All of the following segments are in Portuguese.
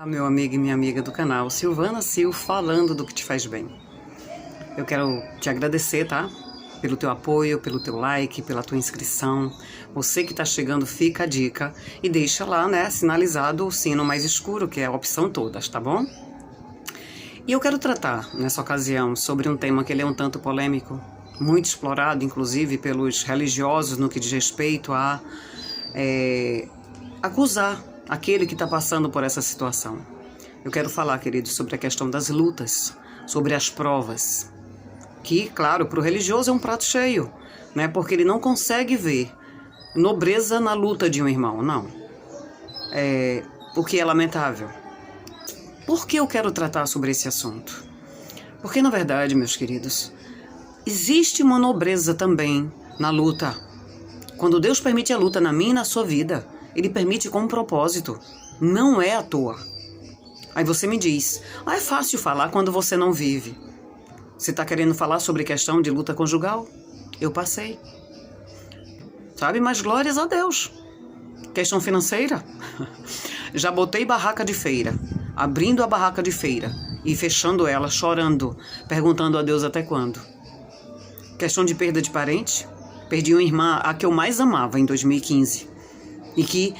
Meu amigo e minha amiga do canal, Silvana Sil, falando do que te faz bem. Eu quero te agradecer, tá? Pelo teu apoio, pelo teu like, pela tua inscrição. Você que tá chegando, fica a dica e deixa lá, né, sinalizado o sino mais escuro, que é a opção todas, tá bom? E eu quero tratar, nessa ocasião, sobre um tema que ele é um tanto polêmico, muito explorado, inclusive, pelos religiosos no que diz respeito a acusar aquele que está passando por essa situação. Eu quero falar, queridos, sobre a questão das lutas, sobre as provas, que, claro, para o religioso é um prato cheio, né? Porque ele não consegue ver nobreza na luta de um irmão, não. O que é lamentável. Por que eu quero tratar sobre esse assunto? Porque, na verdade, meus queridos, existe uma nobreza também na luta. Quando Deus permite a luta na minha e na sua vida, Ele permite com um propósito, não é à toa. Aí você me diz, é fácil falar quando você não vive. Você está querendo falar sobre questão de luta conjugal? Eu passei. Sabe, mas glórias a Deus. Questão financeira? Já botei barraca de feira, abrindo a barraca de feira e fechando ela, chorando, perguntando a Deus até quando. Questão de perda de parente? Perdi uma irmã, a que eu mais amava, em 2015. E que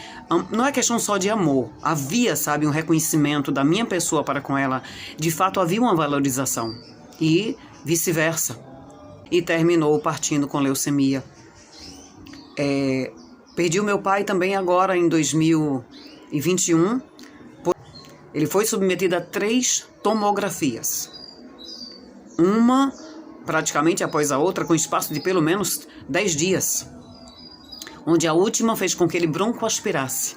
não é questão só de amor. Havia, sabe, um reconhecimento da minha pessoa para com ela. De fato, havia uma valorização. E vice-versa. E terminou partindo com leucemia. Perdi o meu pai também agora, em 2021. Ele foi submetido a 3 tomografias. Uma praticamente após a outra, com espaço de pelo menos 10 dias. Onde a última fez com que ele broncoaspirasse.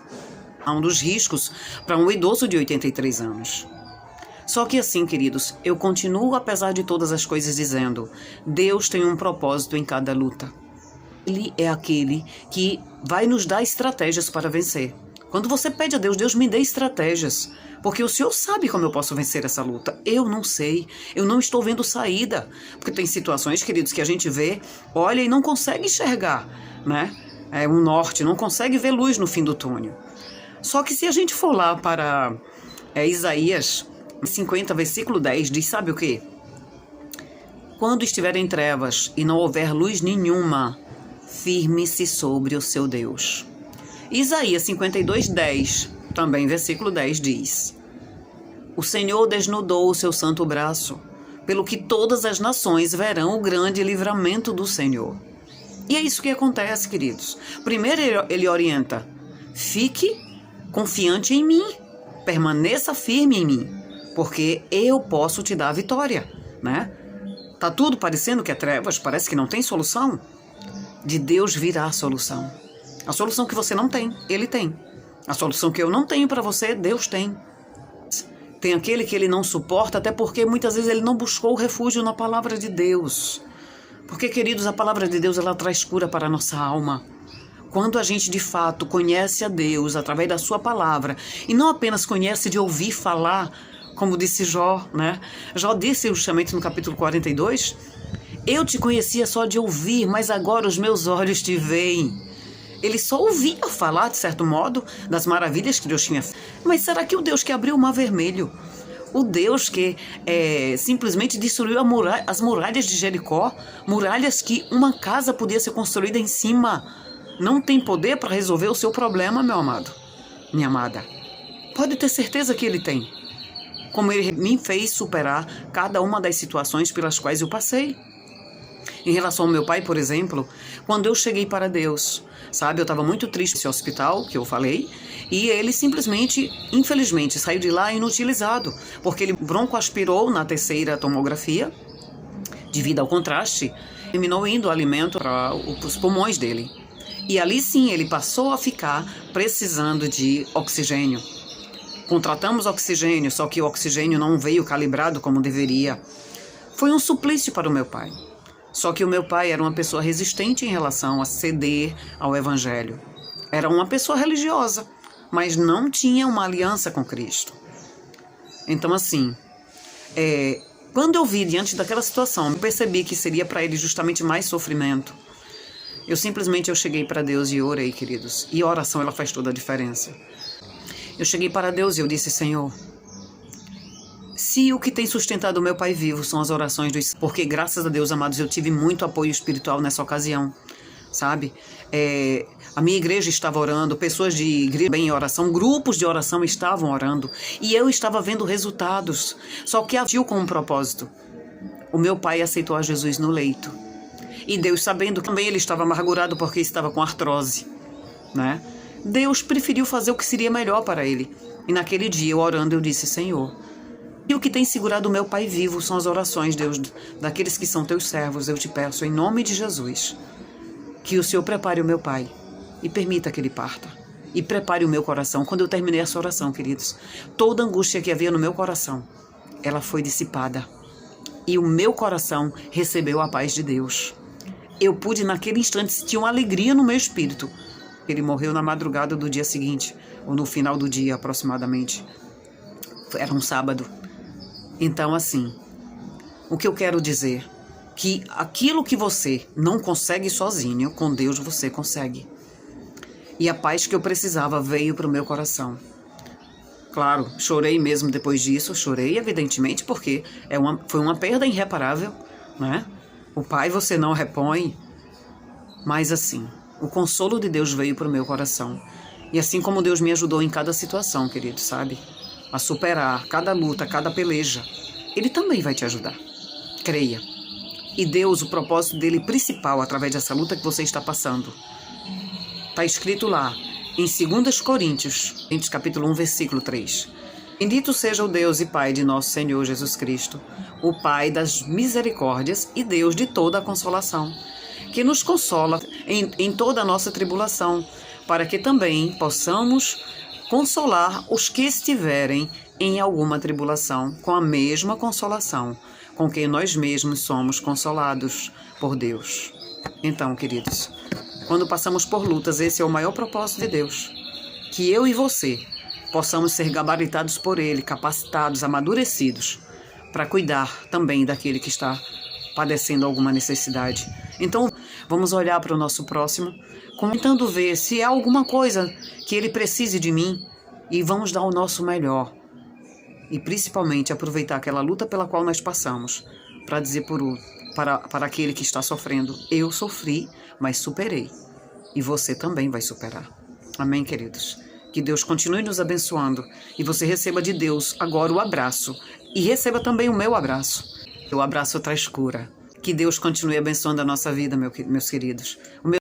Um dos riscos para um idoso de 83 anos. Só que assim, queridos, eu continuo, apesar de todas as coisas, dizendo: Deus tem um propósito em cada luta. Ele é aquele que vai nos dar estratégias para vencer. Quando você pede a Deus, Deus me dê estratégias. Porque o Senhor sabe como eu posso vencer essa luta. Eu não sei. Eu não estou vendo saída. Porque tem situações, queridos, que a gente vê, olha e não consegue enxergar, né? Um norte, não consegue ver luz no fim do túnel. Só que se a gente for lá para Isaías 50, versículo 10, diz, sabe o quê? Quando estiver em trevas e não houver luz nenhuma, firme-se sobre o seu Deus. Isaías 52, 10, também versículo 10, diz: O Senhor desnudou o seu santo braço, pelo que todas as nações verão o grande livramento do Senhor. E é isso que acontece, queridos. Primeiro ele orienta: fique confiante em mim, permaneça firme em mim, porque eu posso te dar a vitória, né? Tá tudo parecendo que é trevas, parece que não tem solução. De Deus virá a solução. A solução que você não tem, Ele tem. A solução que eu não tenho para você, Deus tem. Tem aquele que Ele não suporta, até porque muitas vezes Ele não buscou refúgio na palavra de Deus. Porque, queridos, a palavra de Deus, ela traz cura para a nossa alma. Quando a gente, de fato, conhece a Deus através da sua palavra, e não apenas conhece de ouvir falar, como disse Jó, né? Jó disse justamente no capítulo 42, eu te conhecia só de ouvir, mas agora os meus olhos te veem. Ele só ouvia falar, de certo modo, das maravilhas que Deus tinha feito. Mas será que o Deus que abriu o Mar Vermelho, o Deus que simplesmente destruiu as muralhas de Jericó, muralhas que uma casa podia ser construída em cima, não tem poder para resolver o seu problema, meu amado, minha amada? Pode ter certeza que Ele tem. Como Ele me fez superar cada uma das situações pelas quais eu passei. Em relação ao meu pai, por exemplo, quando eu cheguei para Deus, sabe, eu estava muito triste nesse hospital, que eu falei, e ele simplesmente, infelizmente, saiu de lá inutilizado, porque ele broncoaspirou na 3ª tomografia, devido ao contraste, terminou indo alimento para os pulmões dele. E ali sim, ele passou a ficar precisando de oxigênio. Contratamos oxigênio, só que o oxigênio não veio calibrado como deveria. Foi um suplício para o meu pai. Só que o meu pai era uma pessoa resistente em relação a ceder ao Evangelho. Era uma pessoa religiosa, mas não tinha uma aliança com Cristo. Então, assim, quando eu vi diante daquela situação, eu percebi que seria para ele justamente mais sofrimento. Eu cheguei para Deus e orei, queridos. E a oração, ela faz toda a diferença. Eu cheguei para Deus e eu disse: Senhor, se o que tem sustentado o meu pai vivo são as orações dos... Porque, graças a Deus, amados, eu tive muito apoio espiritual nessa ocasião, sabe? A minha igreja estava orando, pessoas de igreja em oração, grupos de oração estavam orando, e eu estava vendo resultados. Só que agiu com um propósito. O meu pai aceitou a Jesus no leito. E Deus, sabendo que também ele estava amargurado porque estava com artrose, né? Deus preferiu fazer o que seria melhor para ele. E naquele dia, eu orando, eu disse: Senhor, e o que tem segurado o meu pai vivo são as orações, Deus, daqueles que são teus servos. Eu te peço, em nome de Jesus, que o Senhor prepare o meu pai e permita que ele parta. E prepare o meu coração. Quando eu terminei essa oração, queridos, toda angústia que havia no meu coração, ela foi dissipada. E o meu coração recebeu a paz de Deus. Eu pude, naquele instante, sentir uma alegria no meu espírito. Ele morreu na madrugada do dia seguinte, ou no final do dia, aproximadamente. Era um sábado. Então, assim, o que eu quero dizer? Que aquilo que você não consegue sozinho, com Deus você consegue. E a paz que eu precisava veio para o meu coração. Claro, chorei mesmo depois disso, chorei evidentemente, porque foi uma perda irreparável, né? O pai você não repõe, mas assim, o consolo de Deus veio para o meu coração. E assim como Deus me ajudou em cada situação, querido, sabe? A superar cada luta, cada peleja, Ele também vai te ajudar. Creia. E Deus, o propósito dele principal, através dessa luta que você está passando, está escrito lá, em 2 Coríntios, capítulo 1, versículo 3. Bendito seja o Deus e Pai de nosso Senhor Jesus Cristo, o Pai das misericórdias e Deus de toda a consolação, que nos consola em toda a nossa tribulação, para que também possamos consolar os que estiverem em alguma tribulação, com a mesma consolação com que nós mesmos somos consolados por Deus. Então, queridos, quando passamos por lutas, esse é o maior propósito de Deus, que eu e você possamos ser gabaritados por Ele, capacitados, amadurecidos, para cuidar também daquele que está padecendo alguma necessidade. Então, vamos olhar para o nosso próximo, tentando ver se há alguma coisa que ele precise de mim, e vamos dar o nosso melhor. E principalmente aproveitar aquela luta pela qual nós passamos, para dizer para aquele que está sofrendo: eu sofri, mas superei. E você também vai superar. Amém, queridos? Que Deus continue nos abençoando e você receba de Deus agora o abraço. E receba também o meu abraço. O abraço traz cura. Que Deus continue abençoando a nossa vida, meus queridos.